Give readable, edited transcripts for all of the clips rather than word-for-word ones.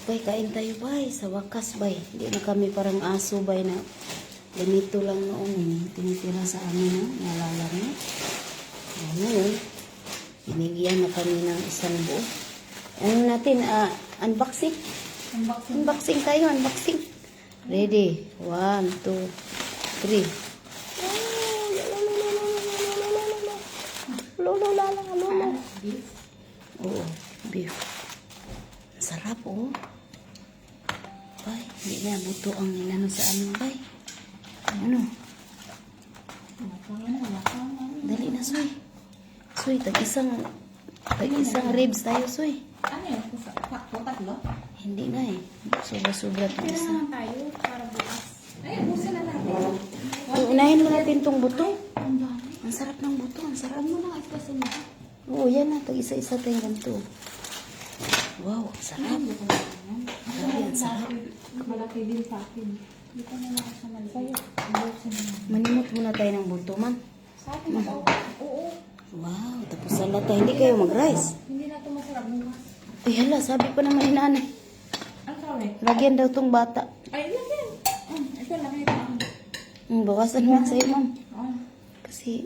Bay, kain tayo bay. Sa wakas bay. Hindi na kami parang aso bay na ganito lang noon. Tinitira sa amin no? Naalala niyo? Ngayon, binigyan na kami ng isang buo. Ano natin? Unboxing? Unboxing tayo, unboxing. Ready? 1, 2, 3. Beef. Oo, beef. Sarap, oh. Bay, hindi na buto ang nilano sa amin, bay. Ano? Dali na, Soy. Soy, tag-isang ribs tayo, Soy. Ano yun? Tatlo? Hindi na eh. Sobra-sobra itong Kaya isa. naman tayo para bukas. Ay, busa na natin. Unahin mo natin itong buto. Ang dami. Ang sarap ng buto, ang sarap. Huwag mo nang expressin mo. Oo, yan na. Tag-isa-isa tayong ganito. Wow, ang sarap. Grabe, ang sarap. Malaki din sa akin. Hindi ko na lang sa malaki. Sa'yo. Busin mo. Manimot muna tayo ng buto, ma'am. Sa akin ito. Oo. Wow, tapos sa lata. Hindi kayo mag-rice. Hindi na ito masarap bukas. Ay, hala, sabi pa naman ni nanay. Ang sabi? Lagyan daw tong bata. Ay, yan yan. Ito lang ito ako. Bawasan mo sa'yo, ma'am. Oh. Kasi,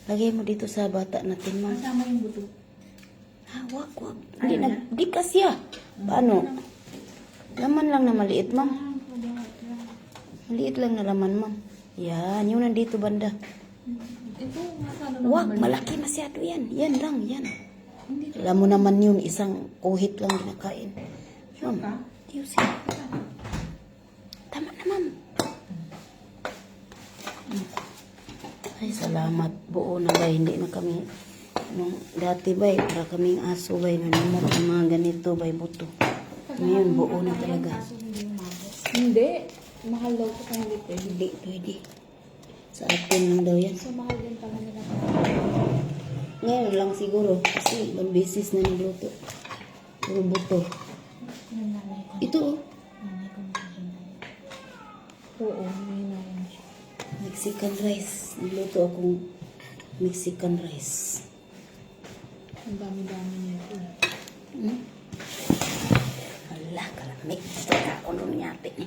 lagay mo dito sa bata natin, ma'am. Kasama yung buto. Wag. Hindi na, di kasi Paano? Laman lang na maliit, ma'am. Maliit lang na laman, ma'am. Yan, yung nandito banda. Ito, masano Wag, malaki masyado yan. Yan lang, yan. Hindi. Alam mo naman yun, isang kuhit lang ginakain. Ma'am, ka? Diyos. Tama na, ma'am. Ay, salamat. Buo na ba? Hindi na kami, nung dati ba, para kaming aso ba, nanimot ang mga ganito ba, buto. Ngayon, buo na talaga. Hindi. Mahal daw ito kung hindi. Hindi, pwede. Sa atin lang daw yan. So, mahal din pala nila. Ngayon lang siguro, kasi ibang beses na nagluto. Puro buto. Yung nanay ko. Ito, oh. Nanay ko na. Oo, may nanay siya. Mexican rice. Nagluto akong Mexican rice. Ang dami-dami niya ito. Hala, kalamig. Ito ka ako nung nyate ni.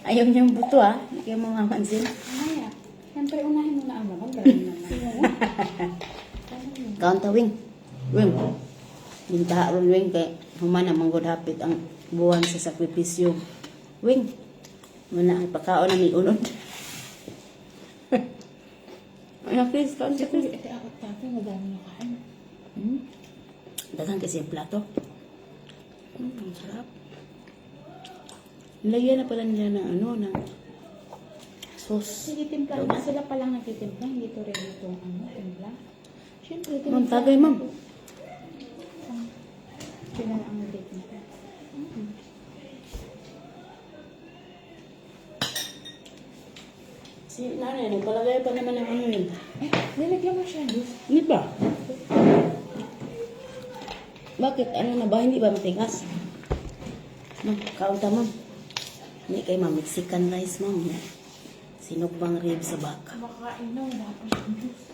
Ayaw niyang buto, Hindi kayo mamamansin. Mamaya. Siyempre, unahin mo na ang laman. Dami naman. Kaunta, Wing. Wing. Bintaha ron, Wing. Kaya humana manggod hapit ang buwan sa sakripisyo. Wing. Muna ang pagkaon na may unod. Ano, Chris? Kaunta, Chris. Ito akot tapo. Madami na kain. Dagang kasi yung plato. Ang sarap. Nilagyan na pala nila ng ng sauce. Sige, timpla. Sila pa lang nagtitimpla. Hindi to rin itong timpla. Siyempre, Ma'am, tagay, ma'am. Sila na ang nagtitimpla. Si nanay, nagpalagay pa naman ng yun. Nilagyan mo siya, Luz. Hindi ba? Bakit? Ano na ba? Hindi ba matigas? Ma'am, kaunta, ma'am. Hindi kayo, ma'am. Mexican rice, ma'am. Sinugbang rib sa baka. Makain na. Wala pa siya, Luz.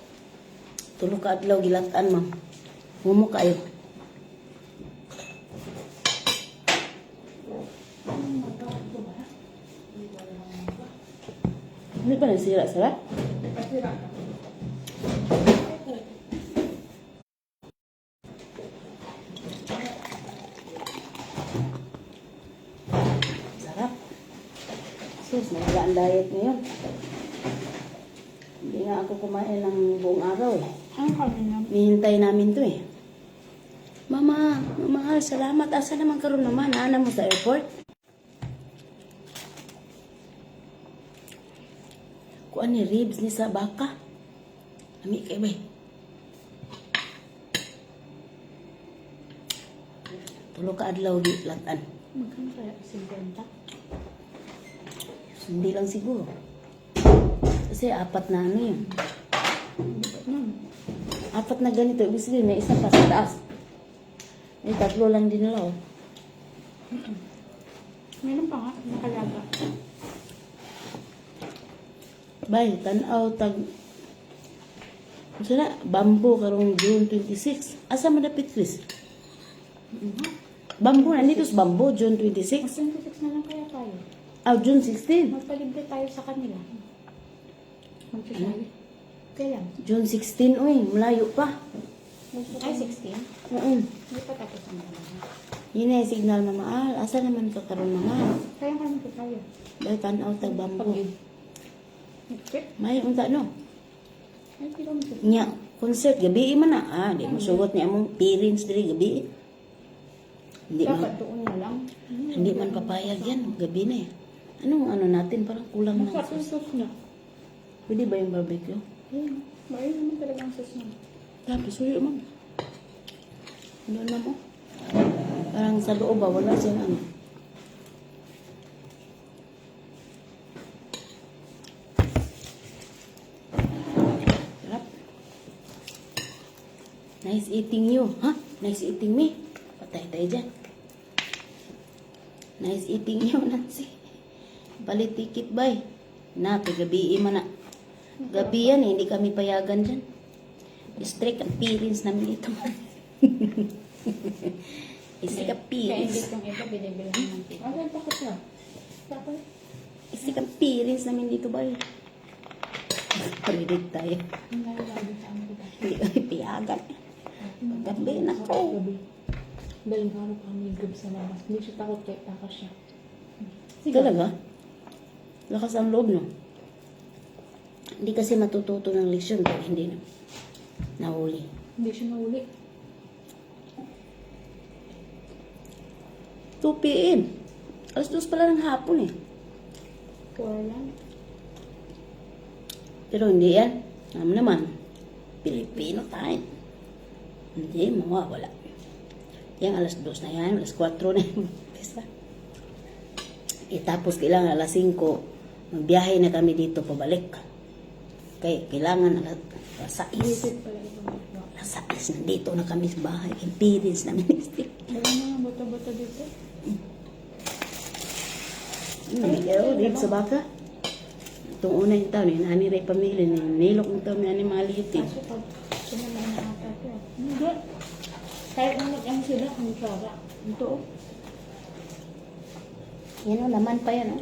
Tulog ka adlaw, gilatan, ma'am. Mumo kayo. Hindi ba nasira-sira? Pasira ka. Sarap. Sus, nawala ang diet ngayon. Hindi nga ako kumain ng buong araw eh. Ang kami na. Hihintay namin to eh. Mama, mamahal, salamat. Asa naman karon naman? Ana mo sa airport? Kuan ni ribs ni sa baka. Ami kay bay. Tulo ka adlaw di latan. Magkano kaya 50? Hindi lang siguro. Kasi apat na ano yun. Apat na ganito. Ibig sabihin, may isa pa sa taas. May tatlo lang din nila, oh. Meron pa nga. Nakalaga. Bay, tanaw, tag Sana, bambo karong June 26. Asa madapit, Chris? Bambo, nandito sa bambo, June 26. Mas 26 na lang kaya tayo. June 16. Magpalibre tayo sa kanila. Magsasabi. Kailan? June 16, uy, malayo pa. Ay, 16? Hindi pa tapos ang dalawa. Yun na yung signal, mamaal. Asa naman ka karon mamaal? Kaya kami po tayo. Dahil tanaw tag bambo. Okay. May unta no. Ay, kilometer. Nya, concert gabi man na. Di mo sugot niya mong parents diri gabi. Hindi Dapat man, doon na lang. hindi man papayag yan. Gabi na eh. Anong ano natin? Parang kulang ng Masarap yung sauce. sauce niya. Pwede ba yung barbecue? Ayun. Ayun naman talaga ang sauce niya. Tapos suyo mo. Doon na mo. Parang sa loob ba? Wala siyang ano. Sarap. Nice eating you. Ha? Nice eating me. Patay tayo dyan. Nice eating you, Nancy. Balik ticket, bay. Na, gabi man na. Gabi yan eh, hindi kami payagan dyan. Strict ang parents namin dito. Strict ang Kaya hindi parents. kong iba binibilang ng tito. Ay, bakit na? Bakit? Strict ang parents namin dito, bay. Predict tayo. Ang lalaki sa amin diba? Hindi kami payagan. Gabi na ko. Gabi. Dahil nga kami gabi sa labas. Hindi siya takot kaya takas siya. Talaga? Lakas ang loob, no? Hindi kasi matututo ng leksyon pag hindi na nahuli. Hindi siya nauli. 2 p.m. Alas 2 pala ng hapon eh. Kaya lang. Pero hindi yan. Alam naman, Pilipino time. Hindi, mawawala. Yan, alas 2 na yan, alas 4 na yan. Tapos kailangan alas 5, magbiyahe na kami dito pabalik. Kaya kailangan alas 6. Visit pala ito. Alas 6, nandito na kami sa bahay. Impedance namin. Wala na nga bata-bata dito. Dito sa baka. Itong una yung taon, nani rin pamilya, nilok yung taon, nani mga liutin. Kaso pag sumama na ata ko. Hindi. Kahit na nag-ang sila, ang sara. Ito. Yan o, laman pa yan o.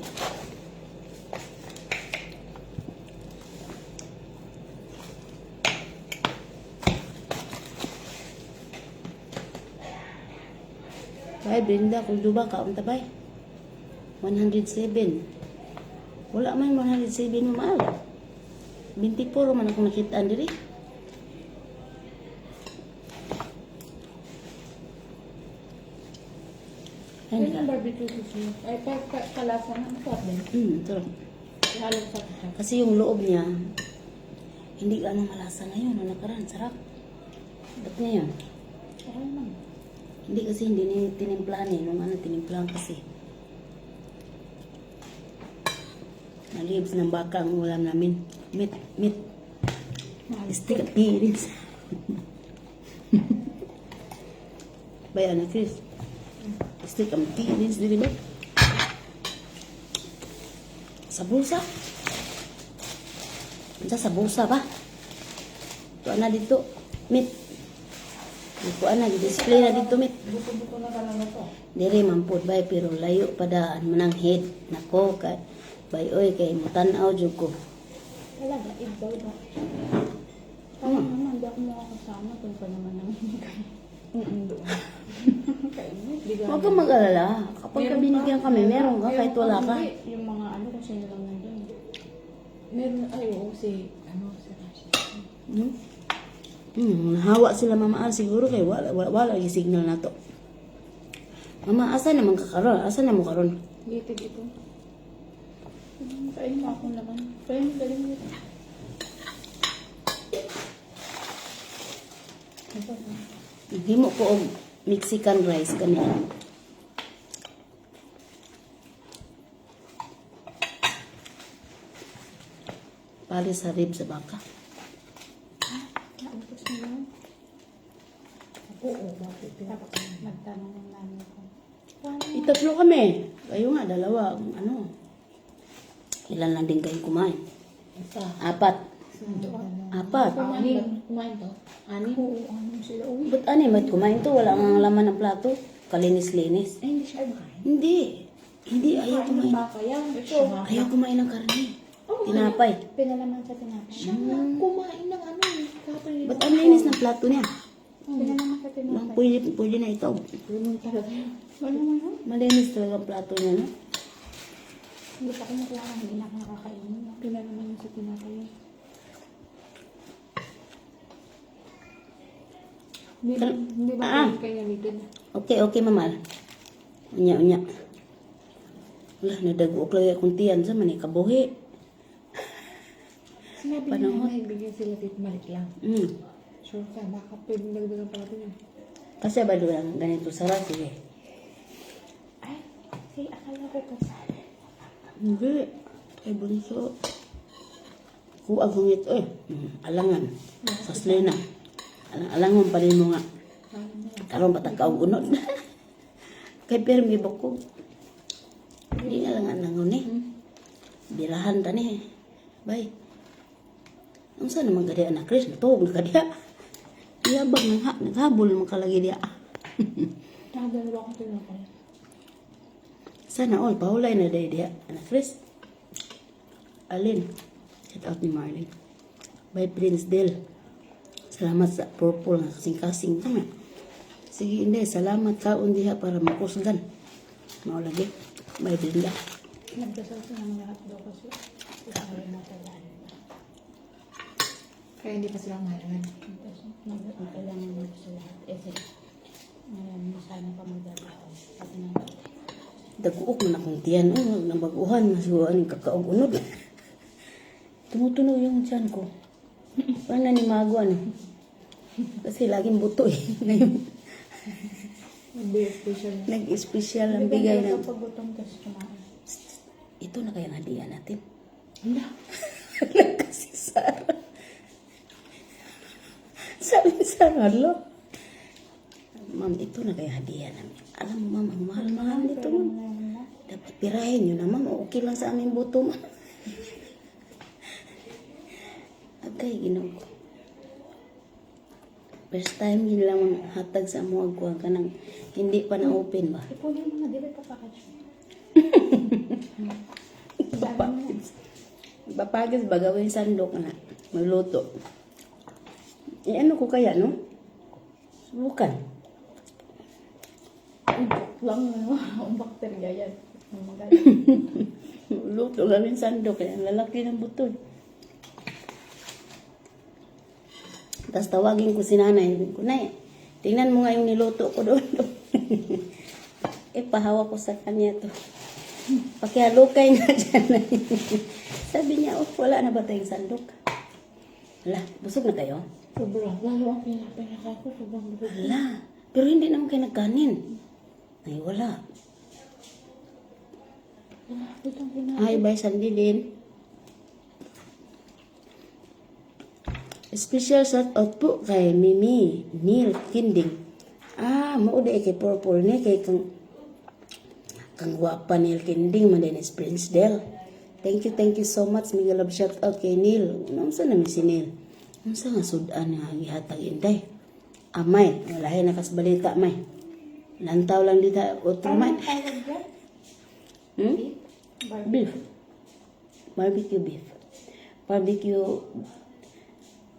Bay, Brenda, kung duba ka, unta bay? 107. Wala man 107 mo mahal. 24 man akong nakitaan diri. Ano yung barbecue sauce? Ay, kalasa na. Ang sarap din. Sarap. Lalo sa siya. Kasi yung loob niya, hindi ka malasa ngayon. Ang nakaraan, sarap. Ba't ngayon? Sarap naman. Hindi kasi hindi ni tinimplahan eh. Nung ano, tinimplahan kasi. Nalibs ng baka ang ulam namin. Meat. Stick appearance. Bayan na, Chris. Stick appearance, di ba? Sa bulsa. Sa bulsa ba? Ito na dito. Meat. Ito na, display na dito, meat. Buko-buko na talaga to. Diri mampud bay pero layo pa daan manang head nako kay bay oy kay mutanaw jud ko. Talaga, ibaw ba? Kaya naman, di ako makakasama kung pa naman namin kayo. Doon. Kaya mo, di Huwag kang mag-alala. Kapag ka binigyan kami, meron ka kahit wala ka. Hindi, yung mga ano, kung sino lang nandun. Meron, ay, oo, si Rashi. Hawa sila mamaal siguro kay wala yung signal na to. Mama, asa naman ka karon? Asa na mo karon? Gitig ito. Kain mo ako naman. Kain mo, galing mo ito. Himo ko og Mexican rice kanina. Pali sa rib sa baka. Naupos mo yun. Oo, bakit? Nagtanong ng namin ko. Itatlo kami. Kayo nga, dalawa. Ano? Ilan lang din kayo kumain? Isa. 4. Apat. Kumain to? Anim? Oo, anim sila. Uy. Ba't ano, may kumain to? Wala ang laman ng plato. Kalinis-linis. Ay, hindi siya kumain. Hindi. Hindi, ayaw Kumain ng kumain. baka yan. Ito. Ayaw kumain ng karne. Oh, Tinapay. Pinalaman sa tinapay. Siya nga kumain ng ano eh. Kapag Ba't ang linis ng plato niya? Pinalaman sa tinapay. Pwede na ito. Ganun talaga. Ano mo yun? Malinis talaga ang plato niya, no? Hindi pa kumukuha ng hindi na ako nakakainin. Pinalaman niya sa tinapay. Hindi ba kayo gamitin? Okay, mamar. Unya. Wala, nadago ko lagi akong tiyan sa man, kabuhi. Sinabi niya na ibigay sila dito malik lang. Sure ka, baka pwede nagdagan pala ito niya. Kasi ba doon ganito sarap, sige. Ay, si akala ko kasali. Hindi. Ay, bunso. Kuag kong ito eh. Alangan. Saslena. Alangan pa rin mo nga. Karoon ba tagkaog unod? Kay Permi Bokog. Hindi na lang anangon eh. Birahan ta ni. Bay. Ang saan naman gadi anak Chris? Natuog na kadiya. Iyabang naghabol naman kalagi diya. Nakadalawa akong tinapay. Sana all, pahulay na day diya. Anak Chris. Alin. Shout out ni Marlene. By Prince Del. Salamat sa purple nga kasing-kasing tama. Sige, hindi. Salamat ka undiha para makusgan. Mao lagi. May Brenda. Nagdasal ko ng lahat daw kasi. Kasi matalaan. Kaya hindi pa sila mahalangan. Kailangan mo sa lahat. Kasi ngayon sana pa magdalaw. Pati na Daguok man akong tiyan. Nang baguhan. Masuhaan yung kakaog unod. Tumutunog yung tiyan ko. Parang nanimago ano. Kasi laging buto eh. Ngayon, nag-special ang bigay ng... Kapag gutom kasi kumain. Ito na kaya hadiah natin. Hindi. Kasi Sarah. Sabi ni Sarah, lo. Ma'am, ito na kaya hadiah namin. Alam mo, ma'am, ang mahal-mahal nito, ma'am. Dapat pirahin nyo na, ma'am. Okay lang sa aming buto, ma'am. Agay, ginawa ko. First time yun lang hatag sa mga kuha ka ng hindi pa na-open ba? Ipunin mo na, di ba papackage? Papagis ba gawin sandok na magluto? Eh ano ko kaya no? Subukan. Lang na ang bakterya yan. Magaling. Luto gawin sandok kaya ang lalaki ng buto. Tapos tawagin ko si nanay. Kunay, tingnan mo nga yung niluto ko doon. Pahawa ko sa kanya to. Pakihalukay nga dyan. Sabi niya, wala na ba tayong sandok? Wala, busog na kayo? Sobrang. Lalo ang pinaka ko. Sobrang busog. Wala. Pero hindi naman kayo nagkanin. Ay, wala. Itong pinaka. Ay, bye, Sandilin. Special shout out po kay Mimi Neil Kinding. Mauday kay Purple ni kay kang gwapa Neil Kinding man din is Prince Del. Thank you so much. Mega love shout out kay Neil. Unsa na mi si Neil? Unsa nga sudan nga gihatag inday? Amay, wala na kas balita may. Lantaw lang dito otro man. Beef. Barbecue beef. Barbecue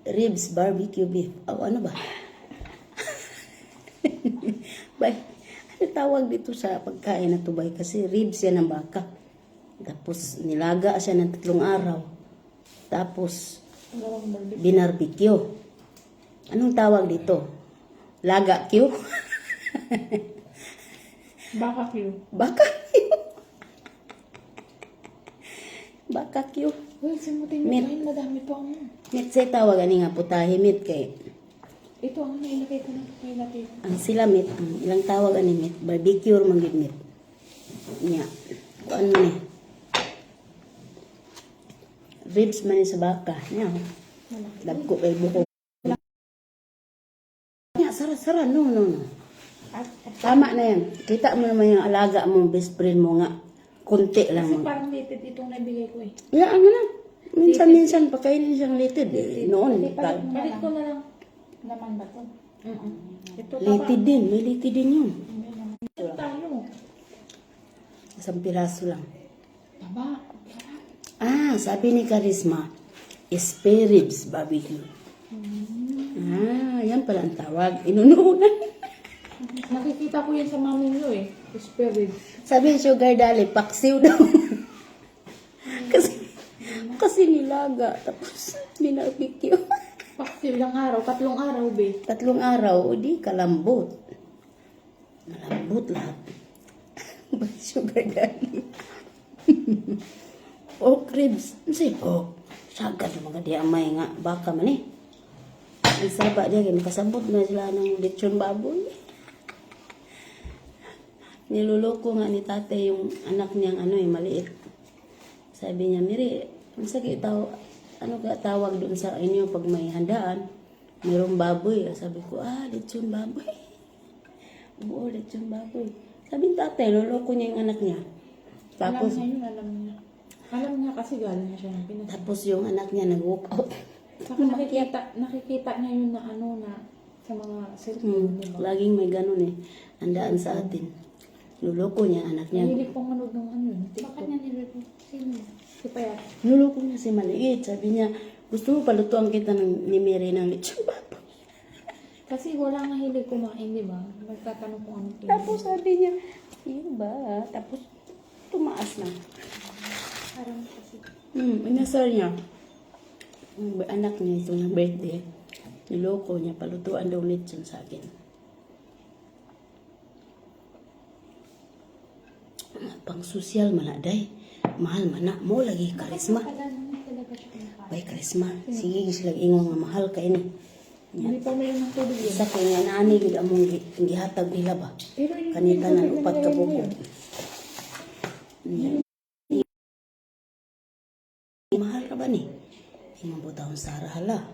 ribs, barbecue beef. Ano ba? Bay, ano tawag dito sa pagkain na to bay? Kasi ribs yan ng baka. Tapos nilaga siya ng 3 araw. Tapos binarbecue. Anong tawag dito? Laga Q? Baka Q. Baka Q. Baka Q. Uy, simutin mo Meat. kain. Madami pa ako. Meat say tawag ani nga putahe meat kay Ito ang nailagay ko na nailagay ko. ang sila meat ang ilang tawag ani meat barbecue man gid meat nya kuan man eh ribs man ni sa baka nya dagko kay buko nya sara no tama na yan kita mo naman yung alaga mong best friend mo nga kunti lang Kasi mo parang litid itong nabigay ko eh. ya ano na Minsan-minsan pakainin siyang litid. Noon, Palit ko na lang. Laman ba to? Ito litid din. May litid din yun. Ito tayo. Isang piraso lang. Taba. Sabi ni Karisma, spare ribs barbecue. Yan pala ang tawag. Inununan. Nakikita ko yan sa mami nyo eh. Spirit. Sabi ni Sugar Daddy, paksiw daw. kasi nilaga. Tapos, binarbecue. Paksil lang araw. 3 araw, be. 3 araw, di kalambot. Malambot lahat. Ba Sugar Daddy? Pork ribs. Kasi pork. Sagad mga di amay nga. Baka man eh. Ang saba dia, kasabot na sila ng lechon baboy. Niluloko nga ni tate yung anak niyang maliit. Sabi niya, Miri, ang sakit ano ka tawag doon sa inyo pag may handaan? Mayroong baboy. Sabi ko, lechon baboy. Oo, lechon baboy. Sabi ni tate, luloko niya yung anak niya. Tapos, Alam niya. Alam niya kasi galing na siya ng Pinas. tapos yung anak niya nag-walk out. Saka nakikita niya yun na sa mga cellphone, di ba? Laging may ganun eh. Andaan sa atin. Luloko niya anak niya. Nahilig pong manood ng yun. Bakit niya nilito? Sino? Si Payat. Nuloko niya si maliit. Sabi niya, gusto mo palutuan kita ni Mary ng lechon baboy. Kasi wala nga hilig kumain, di ba? Magtatanong kung ano pinili. Tapos sabi niya, yun ba? Tapos tumaas na. Parang kasi. Inasar niya. Ang anak niya ito na birthday. Niloko niya, palutuan daw lechon sa akin. Pang sosyal manaday. Mahal mana mo lagi karisma. Bay karisma. Sige sila ingon nga mahal kay ni. Hindi pa may ng tubig yun. Sa kanya naani gid among gihatag nila ba. Pero yun, Kanita na upat ka buko. Mahal ka ba ni? Imong butahon sa hala.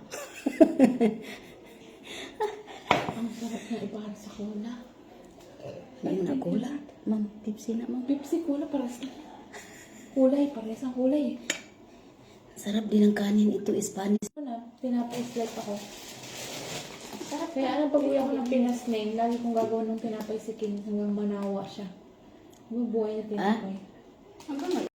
ang sarap na ibahar sa cola. Ngayon na cola. Ma'am, Pepsi na ma'am. Pepsi, cola, pares na. Kulay, pares ang kulay. Sarap din ang kanin ito, Spanish. Ano na, tinapay-slide ako. Kaya alam pag-uwi ako ng Pinas name, lagi kong gagawin ng tinapay si King hanggang manawa siya. Bubuhay na tinapay. Hanggang